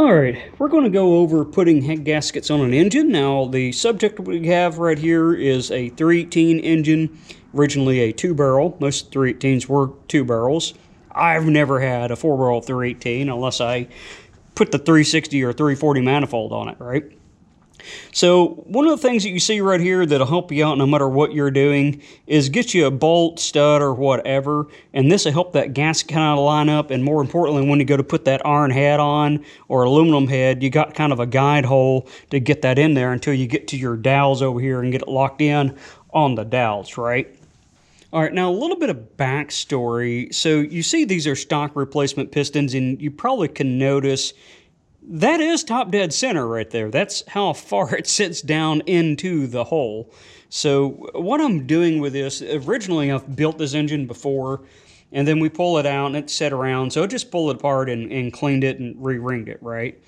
Alright, we're going to go over putting head gaskets on an engine. Now, the subject we have right here is a 318 engine, originally a 2-barrel. Most 318s were 2 barrels. I've never had a 4-barrel 318 unless I put the 360 or 340 manifold on it, right? So one of the things that you see right here that'll help you out no matter what you're doing is get you a bolt, stud, or whatever, and this will help that gasket kind of line up, and more importantly, when you go to put that iron head on or aluminum head, you got kind of a guide hole to get that in there until you get to your dowels over here and get it locked in on the dowels, right? All right, now a little bit of backstory. So you see these are stock replacement pistons, and you probably can notice that is top dead center right there. That's how far it sits down into the hole. So what I'm doing with this, originally I've built this engine before, and then we pull it out and it's set around. So I just pulled it apart and cleaned it and re-ringed it, right?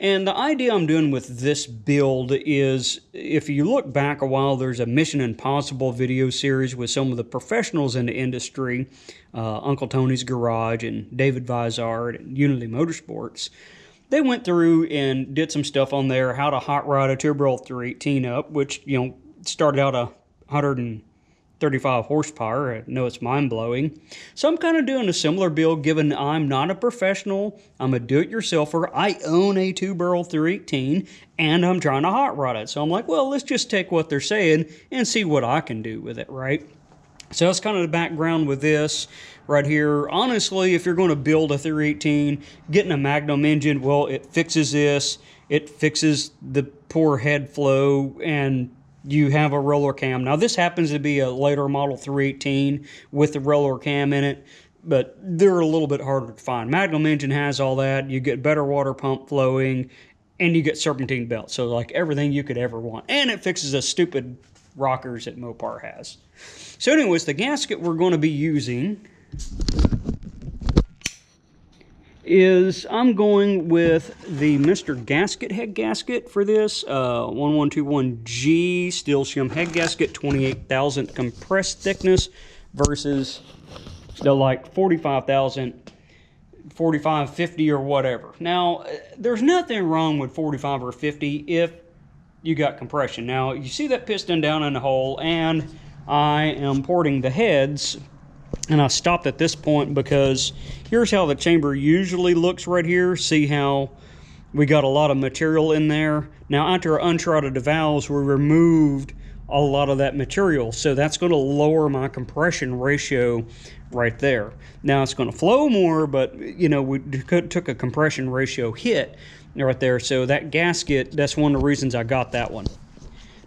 And the idea I'm doing with this build is, if you look back a while, there's a Mission Impossible video series with some of the professionals in the industry, Uncle Tony's Garage and David Vizard and Unity Motorsports. They went through and did some stuff on there, how to hot rod a 2-barrel 318 up, which, started out 135 horsepower. I know it's mind-blowing. So I'm kind of doing a similar build, given I'm not a professional. I'm a do-it-yourselfer. I own a 2-barrel 318, and I'm trying to hot rod it. So I'm like, well, let's just take what they're saying and see what I can do with it, right? So that's kind of the background with this right here. Honestly, if you're going to build a 318, getting a Magnum engine, well, it fixes this. It fixes the poor head flow, and you have a roller cam. Now, this happens to be a later model 318 with the roller cam in it, but they're a little bit harder to find. Magnum engine has all that. You get better water pump flowing, and you get serpentine belts. So, like, everything you could ever want. And it fixes the stupid rockers that Mopar has. So anyways, the gasket we're going to be using is, I'm going with the Mr. Gasket head gasket for this, 1121G steel shim head gasket, 28,000 compressed thickness versus the like 45,000, 45, 50 or whatever. Now, there's nothing wrong with 45 or 50 if you got compression. Now, you see that piston down in the hole, and I am porting the heads, and I stopped at this point because here's how the chamber usually looks right here. See how we got a lot of material in there? Now, after I unthrottled the valves, we removed a lot of that material, so that's going to lower my compression ratio right there. Now, it's going to flow more, but we took a compression ratio hit right there, so that gasket, that's one of the reasons I got that one.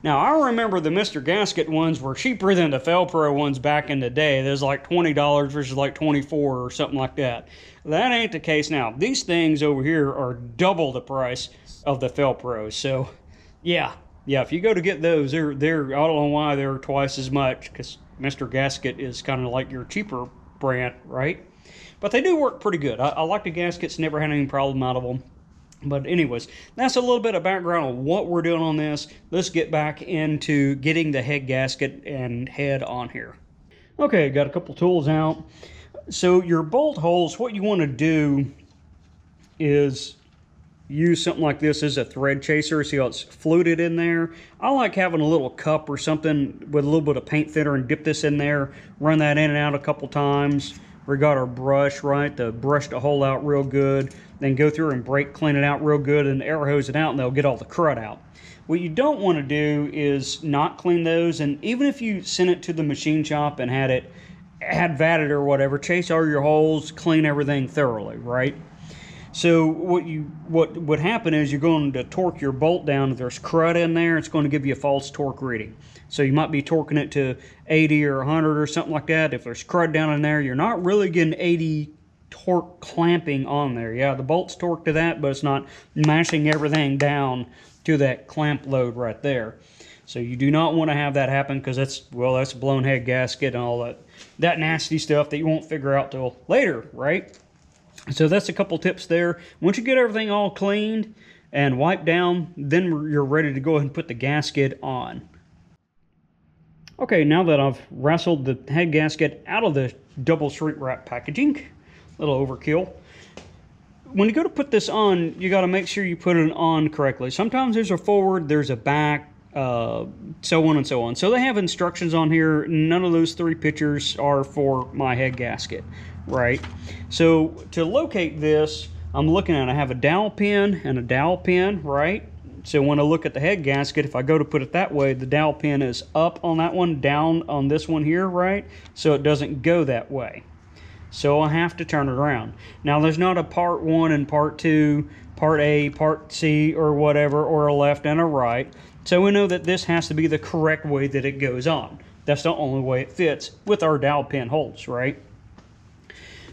Now, I remember the Mr. Gasket ones were cheaper than the Fel-Pro ones back in the day. There's like $20 versus like $24 or something like that. That ain't the case now. These things over here are double the price of the Fel-Pros. So, yeah, if you go to get those, they're I don't know why they're twice as much, because Mr. Gasket is kind of like your cheaper brand, right? But they do work pretty good. I like the gaskets, never had any problem out of them. But anyways, that's a little bit of background on what we're doing on this. Let's get back into getting the head gasket and head on here. Okay, got a couple tools out. So your bolt holes, what you want to do is use something like this as a thread chaser. See how it's fluted in there? I like having a little cup or something with a little bit of paint thinner and dip this in there, run that in and out a couple times. We got our brush, right, to brush the hole out real good, then go through and brake clean it out real good and air hose it out, and they'll get all the crud out. What you don't want to do is not clean those, and even if you send it to the machine shop and had vatted or whatever, chase all your holes, clean everything thoroughly, right? So what would happen is you're going to torque your bolt down. If there's crud in there, it's going to give you a false torque reading. So you might be torquing it to 80 or 100 or something like that. If there's crud down in there, you're not really getting 80 torque clamping on there. Yeah, the bolt's torqued to that, but it's not mashing everything down to that clamp load right there. So you do not want to have that happen, because that's a blown head gasket and all that nasty stuff that you won't figure out till later, right? So that's a couple tips there. Once you get everything all cleaned and wiped down, then you're ready to go ahead and put the gasket on. Okay, now that I've wrestled the head gasket out of the double shrink wrap packaging, a little overkill, when you go to put this on, you got to make sure you put it on correctly. Sometimes there's a forward, there's a back, so on and so on. So they have instructions on here. None of those 3 pictures are for my head gasket, right? So to locate this, I'm looking at, I have a dowel pin and a dowel pin, right? So when I look at the head gasket, if I go to put it that way, the dowel pin is up on that one, down on this one here, right? So it doesn't go that way. So I have to turn it around. Now there's not a part 1 and part 2, part A, part C, or whatever, or a left and a right. So we know that this has to be the correct way that it goes on. That's the only way it fits with our dowel pin holes, right?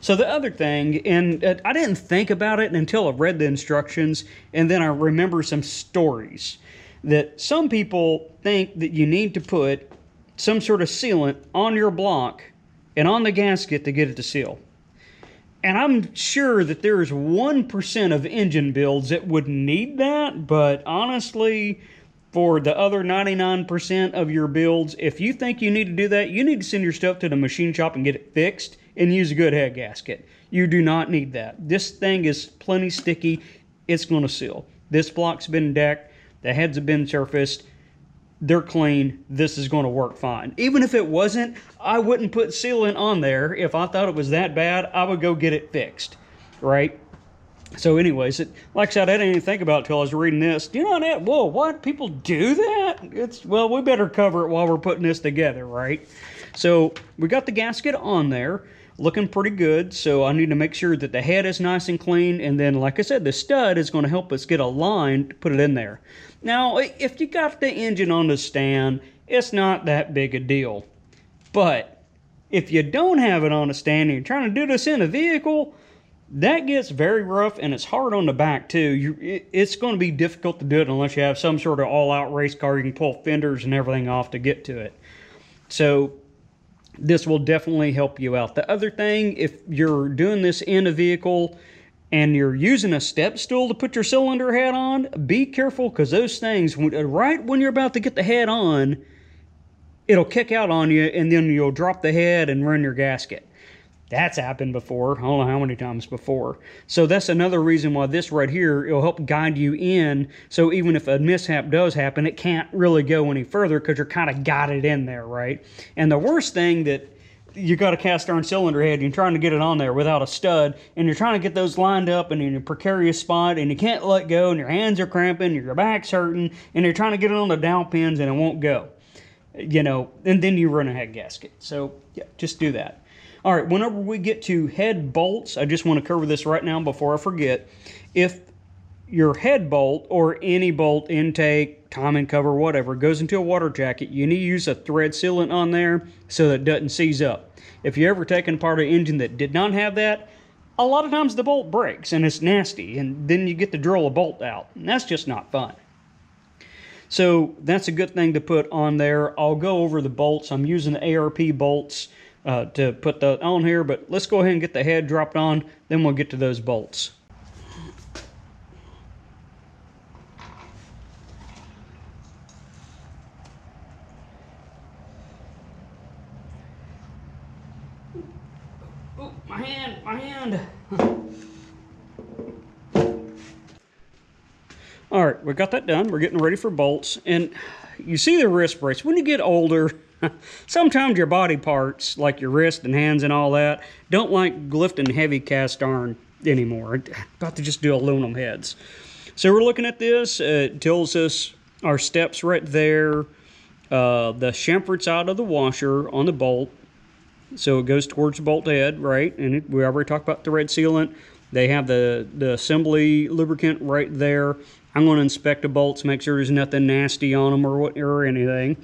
So the other thing, and I didn't think about it until I read the instructions, and then I remember some stories that some people think that you need to put some sort of sealant on your block and on the gasket to get it to seal. And I'm sure that there's 1% of engine builds that would need that, but honestly, for the other 99% of your builds, if you think you need to do that, you need to send your stuff to the machine shop and get it fixed and use a good head gasket. You do not need that. This thing is plenty sticky. It's going to seal. This block's been decked. The heads have been surfaced. They're clean. This is going to work fine. Even if it wasn't, I wouldn't put sealant on there. If I thought it was that bad, I would go get it fixed, right? So anyways, like I said, I didn't even think about it until I was reading this. Do you know that? Whoa, what? People do that? Well, we better cover it while we're putting this together, right? So we got the gasket on there, looking pretty good. So I need to make sure that the head is nice and clean. And then, like I said, the stud is going to help us get a line to put it in there. Now, if you got the engine on the stand, it's not that big a deal. But if you don't have it on the stand and you're trying to do this in a vehicle, that gets very rough, and it's hard on the back too. It's going to be difficult to do it unless you have some sort of all-out race car. You can pull fenders and everything off to get to it. So this will definitely help you out. The other thing, if you're doing this in a vehicle and you're using a step stool to put your cylinder head on, be careful, because those things, right when you're about to get the head on, it'll kick out on you, and then you'll drop the head and run your gasket. That's happened before. I don't know how many times before. So that's another reason why this right here, it'll help guide you in. So even if a mishap does happen, it can't really go any further because you're kind of got it in there, right? And the worst thing that you got a cast iron cylinder head, and you're trying to get it on there without a stud, and you're trying to get those lined up and in a precarious spot, and you can't let go, and your hands are cramping, your back's hurting, and you're trying to get it on the dowel pins, and it won't go. You know, and then you run a head gasket. So yeah, just do that. All right, whenever we get to head bolts, I just want to cover this right now before I forget. If your head bolt or any bolt, intake, timing cover, whatever, goes into a water jacket, you need to use a thread sealant on there so that it doesn't seize up. If you ever taken apart an engine that did not have that, a lot of times the bolt breaks and it's nasty, and then you get to drill a bolt out, and that's just not fun. So that's a good thing to put on there. I'll go over the bolts. I'm using the ARP bolts to put that on here, but let's go ahead and get the head dropped on, then we'll get to those bolts. Oh, my hand. All right, we got that done. We're getting ready for bolts, and you see the wrist brace. When you get older, sometimes your body parts, like your wrist and hands and all that, don't like lifting heavy cast iron anymore. About to just do aluminum heads. So we're looking at this. It tells us our steps right there. The chamfer's out of the washer on the bolt. So it goes towards the bolt head, right? And we already talked about thread sealant. They have the assembly lubricant right there. I'm going to inspect the bolts, make sure there's nothing nasty on them or anything.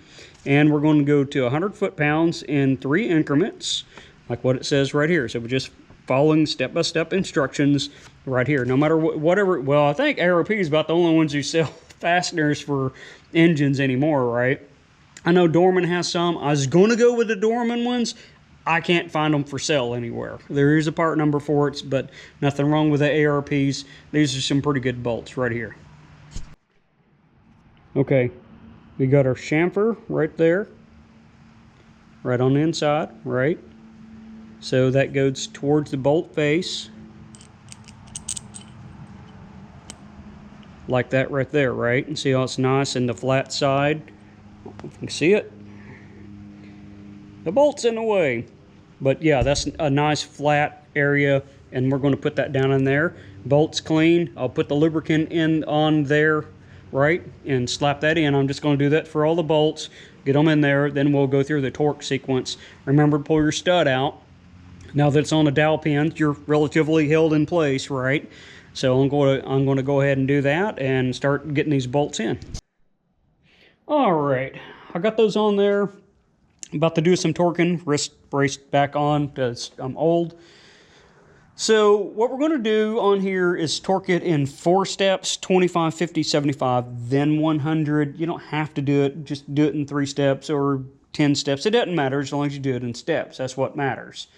And we're going to go to 100 foot-pounds in 3 increments, like what it says right here. So we're just following step-by-step instructions right here. No matter whatever, well, I think ARP is about the only ones who sell fasteners for engines anymore, right? I know Dorman has some. I was going to go with the Dorman ones. I can't find them for sale anywhere. There is a part number for it, but nothing wrong with the ARPs. These are some pretty good bolts right here. Okay, we got our chamfer right there, right on the inside, right? So that goes towards the bolt face. like that right there, right? And see how it's nice in the flat side? If you can see it. The bolt's in the way. But yeah, that's a nice flat area, and we're going to put that down in there. Bolt's clean. I'll put the lubricant in on there, right, and slap that in. I'm just going to do that for all the bolts. Get them in there, then we'll go through the torque sequence. Remember to pull your stud out. Now that it's on the dowel pin, you're relatively held in place, right? So I'm going to go ahead and do that and start getting these bolts in. All right, I got those on there. About to do some torquing, wrist brace back on because I'm old. So what we're going to do on here is torque it in 4 steps, 25, 50, 75, then 100. You don't have to do it. Just do it in 3 steps or 10 steps. It doesn't matter as long as you do it in steps. That's what matters.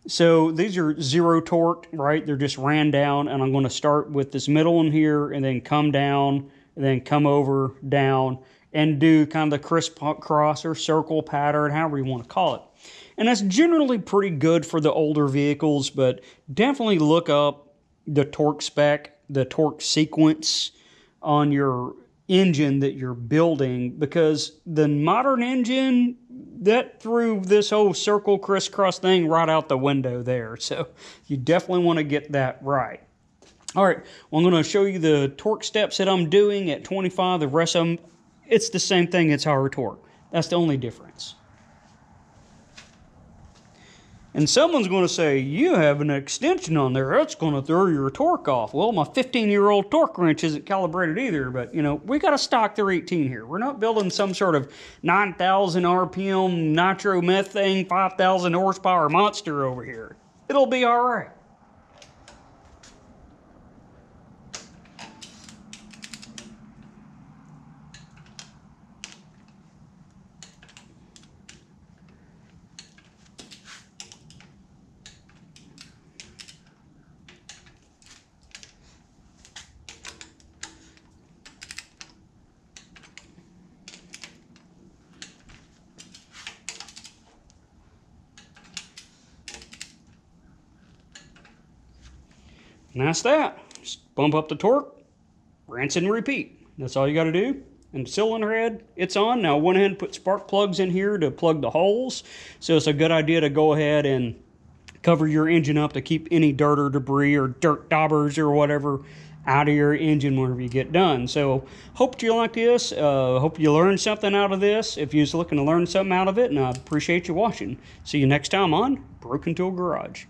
So these are 0 torqued, right? They're just ran down, and I'm going to start with this middle one here and then come down and then come over, down, and do kind of the crisscross or circle pattern, however you want to call it. And that's generally pretty good for the older vehicles, but definitely look up the torque spec, the torque sequence on your engine that you're building, because the modern engine, that threw this whole circle crisscross thing right out the window there. So you definitely want to get that right. All right, well, I'm going to show you the torque steps that I'm doing at 25. The rest of them, it's the same thing. It's higher torque. That's the only difference. And someone's going to say, you have an extension on there. That's going to throw your torque off. Well, my 15-year-old torque wrench isn't calibrated either, but, you know, we got a stock 318 here. We're not building some sort of 9,000 RPM nitromethane, 5,000 horsepower monster over here. It'll be all right. And that's that. Just bump up the torque, rinse and repeat. That's all you got to do. And the cylinder head, it's on. Now I went ahead and put spark plugs in here to plug the holes. So it's a good idea to go ahead and cover your engine up to keep any dirt or debris or dirt daubers or whatever out of your engine whenever you get done. So hope you like this. Hope you learned something out of this. If you're looking to learn something out of it, and I appreciate you watching. See you next time on Broken Tool Garage.